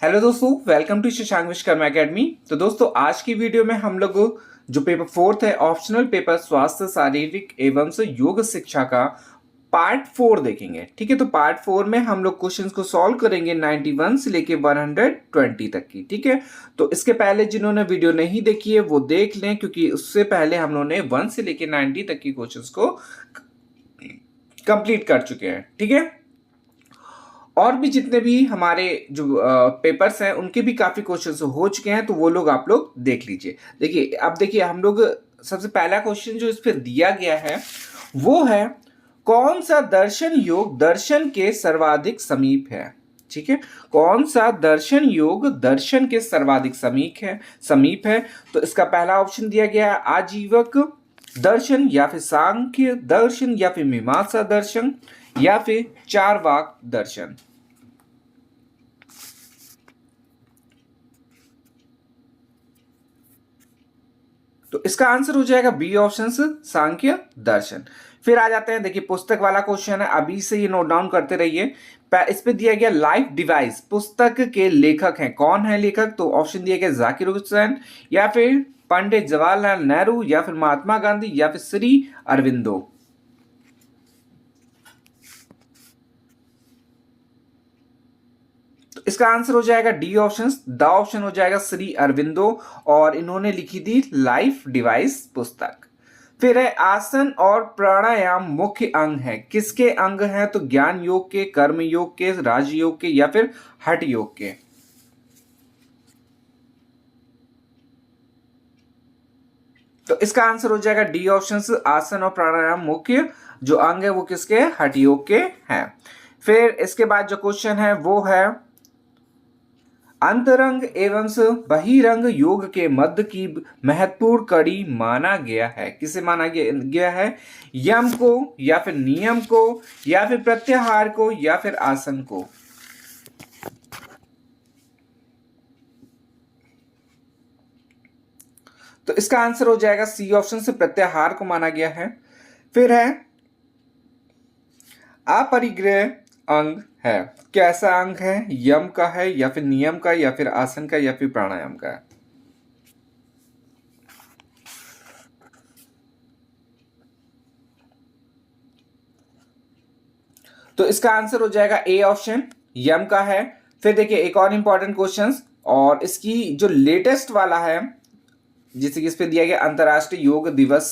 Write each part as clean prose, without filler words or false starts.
Hello दोस्तों, welcome to Shashank Vishwakarma academy. तो दोस्तों, आज की वीडियो में हम लोग जो पेपर फोर्थ है, ऑप्शनल पेपर स्वास्थ्य शारीरिक एवं से योग शिक्षा का पार्ट 4 देखेंगे। ठीक है, तो पार्ट 4 में हम लोग क्वेश्चंस को सॉल्व करेंगे 91 से लेके 120 तक की। ठीक है, तो इसके पहले जिन्होंने वीडियो नहीं देखी है वो देख लें, क्योंकि उससे पहले हम लोगों ने 1 से लेके 90 तक की क्वेश्चंस को कंप्लीट कर चुके हैं। ठीक है, और भी जितने भी हमारे जो पेपर्स हैं उनके भी काफी क्वेश्चंस हो चुके हैं, तो वो लोग आप लोग देख लीजिए। देखिए, अब देखिए हम लोग सबसे पहला क्वेश्चन जो इस पे दिया गया है वो है, कौन सा दर्शन योग दर्शन के सर्वाधिक समीप है। ठीक है, कौन सा दर्शन योग दर्शन के सर्वाधिक समीप है। तो इसका पहला ऑप्शन दिया गया है आजीवक दर्शन, या फिर सांख्य दर्शन, या फिर मीमांसा दर्शन, या फिर चारवाक दर्शन। तो इसका आंसर हो जाएगा बी ऑप्शन, सांख्य दर्शन। फिर आ जाते हैं, देखिए पुस्तक वाला क्वेश्चन है, अभी से ये नोट डाउन करते रहिए। इस पे दिया गया लाइफ डिवाइस पुस्तक के लेखक हैं, कौन है लेखक। तो ऑप्शन दिया गया जाकिर हुसैन, या फिर पंडित जवाहरलाल नेहरू, या फिर महात्मा गांधी, या फिर श्री अरविंदो। तो इसका आंसर हो जाएगा डी ऑप्शन, द ऑप्शन हो जाएगा श्री अरविंदो, और इन्होंने लिखी थी लाइफ डिवाइस पुस्तक। फिर है आसन और प्राणायाम मुख्य अंग है, किसके अंग हैं। तो ज्ञान योग के, कर्म योग के, राजयोग के, या फिर हठ योग के। तो इसका आंसर हो जाएगा डी ऑप्शन, आसन और प्राणायाम मुख्य जो अंग है वो किसके, हठ योग के हैं। फिर इसके बाद जो क्वेश्चन है वो है, अंतरंग एवं बहिरंग योग के मध्य की महत्वपूर्ण कड़ी माना गया है, किसे माना गया है। यम को, या फिर नियम को, या फिर प्रत्याहार को, या फिर आसन को। तो इसका आंसर हो जाएगा सी ऑप्शन, से प्रत्याहार को माना गया है। फिर है अपरिग्रह अंग है, कैसा अंग है। यम का है, या फिर नियम का, या फिर आसन का, या फिर प्राणायाम का। तो इसका आंसर हो जाएगा ए ऑप्शन, यम का है। फिर देखिए एक और इंपॉर्टेंट क्वेश्चन, और इसकी जो लेटेस्ट वाला है, जैसे कि इस पे दिया गया अंतरराष्ट्रीय योग दिवस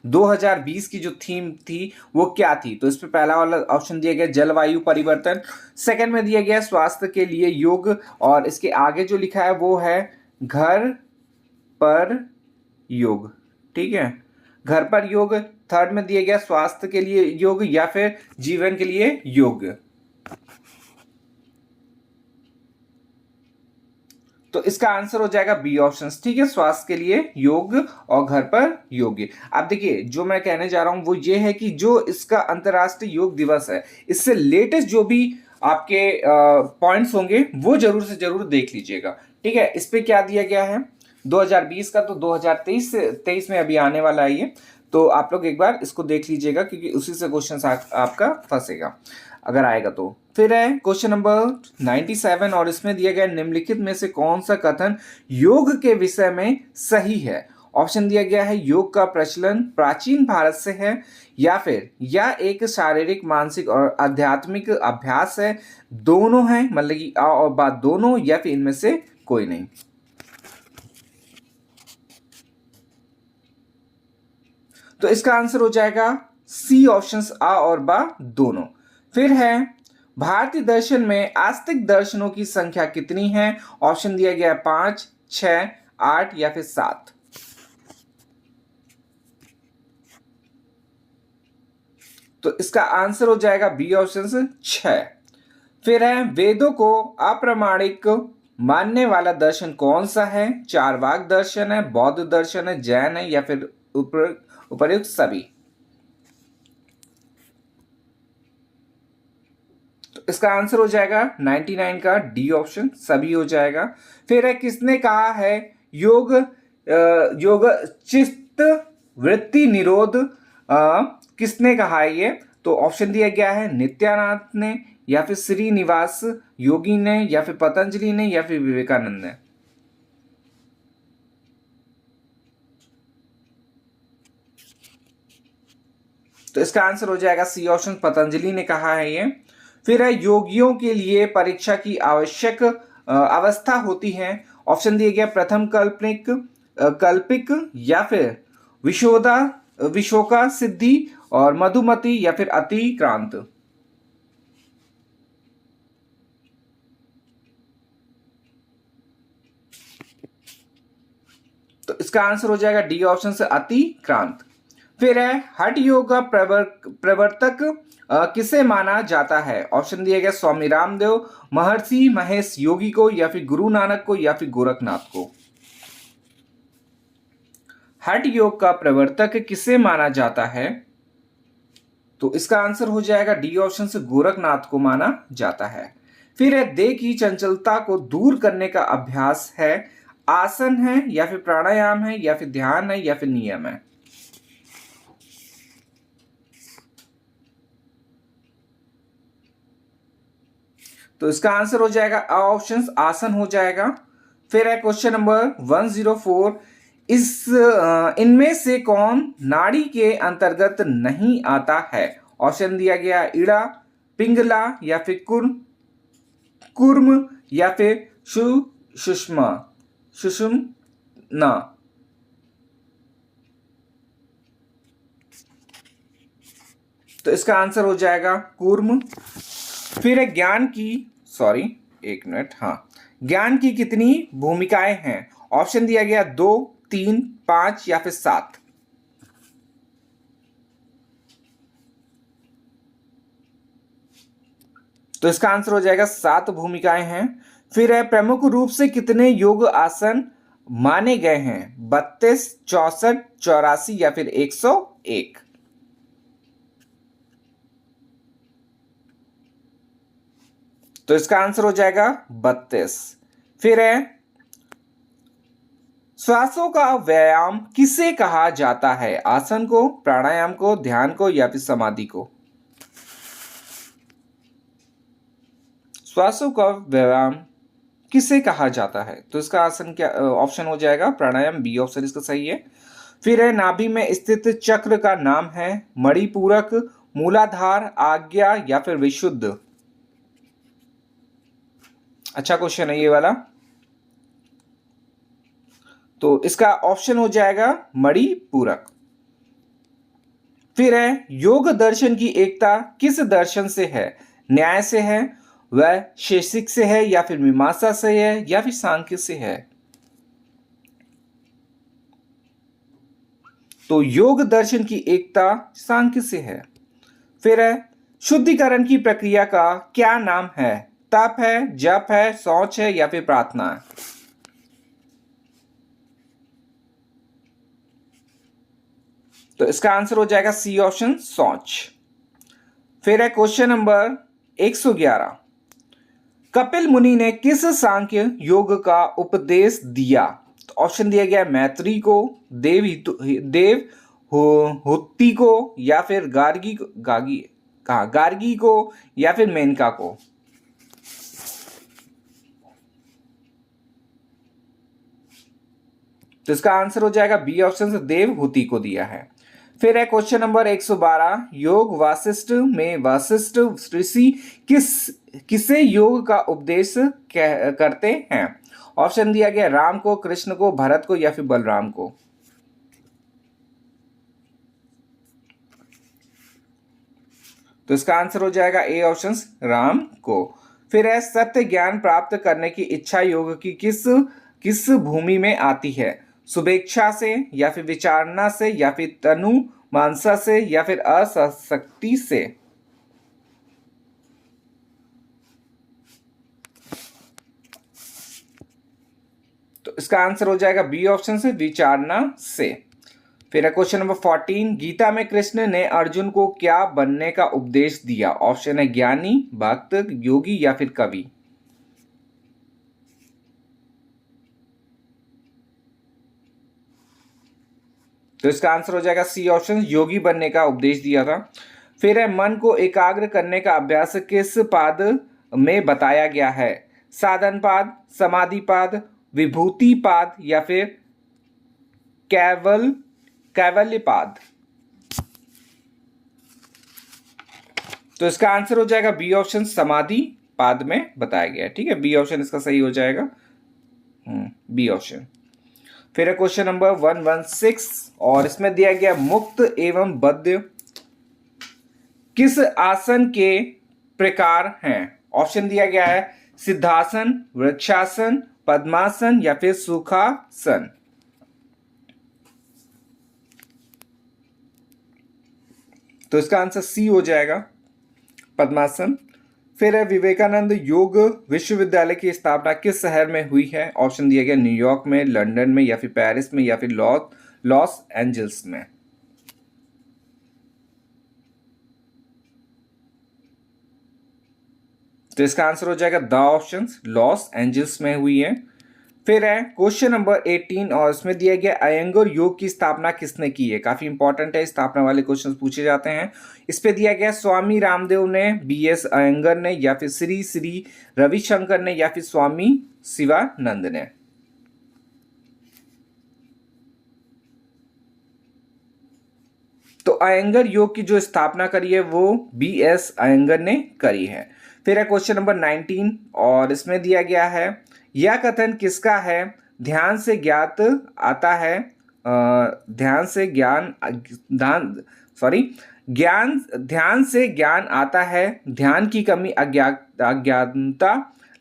2020 की जो थीम थी वो क्या थी। तो इस पे पहला वाला ऑप्शन दिया गया जलवायु परिवर्तन, सेकंड में दिया गया स्वास्थ्य के लिए योग, और इसके आगे जो लिखा है वो है घर पर योग। ठीक है, घर पर योग। थर्ड में दिया गया स्वास्थ्य के लिए योग, या फिर जीवन के लिए योग। तो इसका आंसर हो जाएगा बी ऑप्शन। ठीक है, स्वास्थ्य के लिए योग और घर पर योग। अब देखिए जो मैं कहने जा रहा हूं वो ये है कि जो इसका अंतरराष्ट्रीय योग दिवस है, इससे लेटेस्ट जो भी आपके पॉइंट्स होंगे वो जरूर से जरूर देख लीजिएगा। ठीक है, इस पे क्या दिया गया है 2020 का, तो 2023 में अभी आने वाला है ये। तो आप लोग एक बार इसको देख लीजिएगा, क्योंकि उसी से क्वेश्चन आपका फंसेगा अगर आएगा तो। फिर है क्वेश्चन नंबर 97, और इसमें दिया गया निम्नलिखित में से कौन सा कथन योग के विषय में सही है। ऑप्शन दिया गया है योग का प्रचलन प्राचीन भारत से है, या फिर यह एक शारीरिक मानसिक और आध्यात्मिक अभ्यास है, दोनों है, मतलब कि आ और बा दोनों, या फिर इनमें से कोई नहीं। तो इसका आंसर हो जाएगा सी ऑप्शन, आ और बा दोनों। फिर है भारतीय दर्शन में आस्तिक दर्शनों की संख्या कितनी है। ऑप्शन दिया गया 5, 6, 8, या फिर 7। तो इसका आंसर हो जाएगा बी ऑप्शन 6। फिर है वेदों को अप्रामाणिक मानने वाला दर्शन कौन सा है। चारवाक दर्शन है, बौद्ध दर्शन है, जैन है, या फिर उपर्युक्त सभी। तो इसका आंसर हो जाएगा 99 का डी ऑप्शन, सभी हो जाएगा। फिर है किसने कहा है योग चित्त वृत्ति निरोध, किसने कहा है ये। तो ऑप्शन दिया गया है नित्यानंद ने, या फिर श्रीनिवास योगी ने, या फिर पतंजलि ने, या फिर विवेकानंद ने? तो इसका आंसर हो जाएगा सी ऑप्शन, पतंजलि ने कहा है ये। फिर है योगियों के लिए परीक्षा की आवश्यक अवस्था होती है। ऑप्शन दिए गया प्रथम कल्पनिक, कल्पिक, या फिर विशोदा विशोका सिद्धि, और मधुमति, या फिर अतिक्रांत। तो इसका आंसर हो जाएगा डी ऑप्शन से, अतिक्रांत। फिर है हठ योग का प्रवर्तक किसे माना जाता है? ऑप्शन दिए गए स्वामी रामदेव, महर्षि महेश योगी को, या फिर गुरु नानक को, या फिर गोरखनाथ को। हठ योग का प्रवर्तक किसे माना जाता है? तो इसका आंसर हो जाएगा डी ऑप्शन से, गोरखनाथ को माना जाता है। फिर है देह की चंचलता को दूर करने का अभ्यास है, आसन है, या फिर प्राणायाम है, या फिर ध्यान है, या फिर नियम है? तो इसका आंसर हो जाएगा ऑप्शन आसन हो जाएगा। फिर है क्वेश्चन नंबर 104, इनमें से कौन नाड़ी के अंतर्गत नहीं आता है? ऑप्शन दिया गया इड़ा, पिंगला, या फिर कुर्म, या फिर सुषमा सुषुम्ना। तो इसका आंसर हो जाएगा कुर्म। फिर है ज्ञान की, सॉरी एक मिनट, हाँ, ज्ञान की कितनी भूमिकाएं हैं? ऑप्शन दिया गया 2, 3, 5, या फिर 7। तो इसका आंसर हो जाएगा 7 भूमिकाएं हैं। फिर है प्रमुख रूप से कितने योग आसन माने गए हैं? 32, 64, 84, या फिर 101? तो इसका आंसर हो जाएगा 32। फिर है श्वासों का व्यायाम किसे कहा जाता है? आसन को, प्राणायाम को, ध्यान को, या फिर समाधि को? श्वासों का व्यायाम किसे कहा जाता है? तो इसका आसन क्या ऑप्शन हो जाएगा प्राणायाम, बी ऑप्शन इसका सही है। फिर है नाभि में स्थित चक्र का नाम है मणिपूरक, मूलाधार, आज्ञा, या फिर विशुद्ध? अच्छा क्वेश्चन है ये वाला। तो इसका ऑप्शन हो जाएगा मणिपूरक। फिर है योग दर्शन की एकता किस दर्शन से है? न्याय से है, वैशेषिक से है, या फिर मीमांसा से है, या फिर सांख्य से है? तो योग दर्शन की एकता सांख्य से है। फिर है शुद्धिकरण की प्रक्रिया का क्या नाम है? तप है, जप है, शौच है, या फिर प्रार्थना है? तो इसका आंसर हो जाएगा सी ऑप्शन, शौच। फिर है क्वेश्चन नंबर 111, कपिल मुनि ने किस सांख्य योग का उपदेश दिया? तो ऑप्शन दिया गया मैत्री को, देव हुत्ती को, या फिर गार्गी को, या फिर मेनका को? तो इसका आंसर हो जाएगा बी ऑप्शन से, देवहूति को दिया है। फिर है क्वेश्चन नंबर 112, योग वासिष्ठ में वासिष्ठ ऋषि किसे योग का उपदेश करते हैं? ऑप्शन दिया गया राम को, कृष्ण को, भरत को, या फिर बलराम को? तो इसका आंसर हो जाएगा ए ऑप्शन, राम को। फिर है सत्य ज्ञान प्राप्त करने की इच्छा योग की किस भूमि में आती है? शुभेच्छा से, या फिर विचारना से, या फिर तनु मानसा से, या फिर असक्ति से? तो इसका आंसर हो जाएगा बी ऑप्शन से, विचारना से। फिर है क्वेश्चन नंबर 14, गीता में कृष्ण ने अर्जुन को क्या बनने का उपदेश दिया? ऑप्शन है ज्ञानी, भक्त, योगी, या फिर कवि? तो इसका आंसर हो जाएगा सी ऑप्शन, योगी बनने का उपदेश दिया था। फिर है मन को एकाग्र करने का अभ्यास किस पाद में बताया गया है? साधन पाद, समाधि पाद, विभूति पाद या फिर कैवल्य पाद। तो इसका आंसर हो जाएगा बी ऑप्शन, समाधि पाद में बताया गया है। ठीक है, बी ऑप्शन इसका सही हो जाएगा, बी ऑप्शन। फिर है क्वेश्चन नंबर 116 और इसमें दिया गया मुक्त एवं बद्ध किस आसन के प्रकार हैं? ऑप्शन दिया गया है सिद्धासन, वृक्षासन, पद्मासन या फिर सुखासन। तो इसका आंसर सी हो जाएगा, पद्मासन। फिर है विवेकानंद योग विश्वविद्यालय की स्थापना किस शहर में हुई है? ऑप्शन दिया गया न्यूयॉर्क में, लंदन में या फिर पेरिस में या फिर लॉस एंजल्स में। तो इसका आंसर हो जाएगा द ऑप्शन, लॉस एंजल्स में हुई है। फिर है क्वेश्चन नंबर 18 और इसमें दिया गया अयंगर योग की स्थापना किसने की है? काफी इंपॉर्टेंट है, स्थापना वाले क्वेश्चन पूछे जाते हैं। इस पे दिया गया स्वामी रामदेव ने, बीएस अयंगर ने या फिर श्री श्री रविशंकर ने या फिर स्वामी शिवानंद ने। तो अयंगर योग की जो स्थापना करी है वो बीएस अयंगर ने करी है। फिर है क्वेश्चन नंबर 19 और इसमें दिया गया है यह कथन किसका है? ध्यान से ज्ञात आता है, ध्यान से ज्ञान आता है, ध्यान की कमी अज्ञानता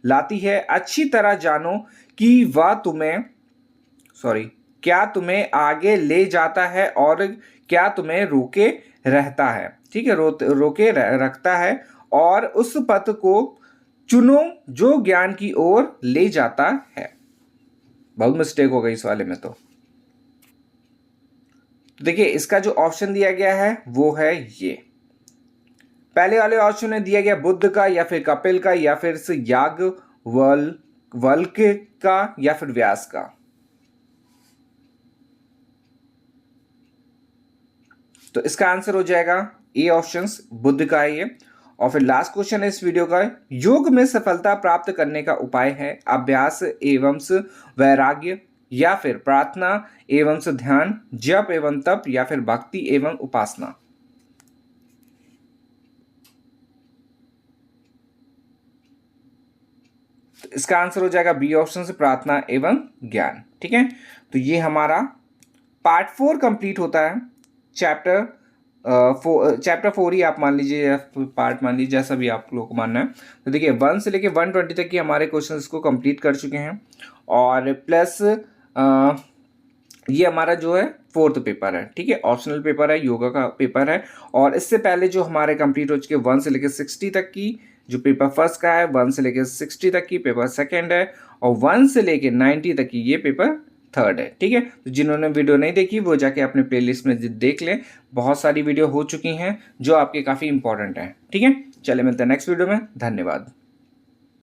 लाती है, अच्छी तरह जानो कि वह क्या तुम्हें आगे ले जाता है और क्या तुम्हें रोके रहता है। ठीक है, रोके रखता है और उस पथ को चुनो जो ज्ञान की ओर ले जाता है। बहुत मिस्टेक हो गई इस वाले में। तो देखिए इसका जो ऑप्शन दिया गया है वो है ये, पहले वाले ऑप्शन में दिया गया बुद्ध का या फिर कपिल का या फिर याज्ञवल्क्य का या फिर व्यास का। तो इसका आंसर हो जाएगा ए ऑप्शन, बुद्ध का है ये। और फिर लास्ट क्वेश्चन है इस वीडियो का, योग में सफलता प्राप्त करने का उपाय है अभ्यास एवं वैराग्य या फिर प्रार्थना एवं ध्यान, जप एवं तप या फिर भक्ति एवं उपासना। तो इसका आंसर हो जाएगा बी ऑप्शन से प्रार्थना एवं ज्ञान। ठीक है, तो ये हमारा पार्ट 4 कंप्लीट होता है। चैप्टर 4 ही आप मान लीजिए या पार्ट मान लीजिए, जैसा भी आप लोगों को मानना है। तो देखिए 1 से लेके 120 तक की हमारे क्वेश्चंस को कंप्लीट कर चुके हैं और प्लस ये हमारा जो है 4th पेपर है। ठीक है, ऑप्शनल पेपर है, योगा का पेपर है। और इससे पहले जो हमारे कंप्लीट हो चुके 1 से लेके 60 तक की जो पेपर फर्स्ट का है, 1 से लेके 60 तक की पेपर सेकेंड है और 1 से लेके 90 तक की ये पेपर थर्ड है। ठीक है, तो जिन्होंने वीडियो नहीं देखी वो जाके अपने प्लेलिस्ट में देख लें, बहुत सारी वीडियो हो चुकी हैं जो आपके काफ़ी इंपॉर्टेंट हैं। ठीक है, चले मिलते हैं नेक्स्ट वीडियो में, धन्यवाद।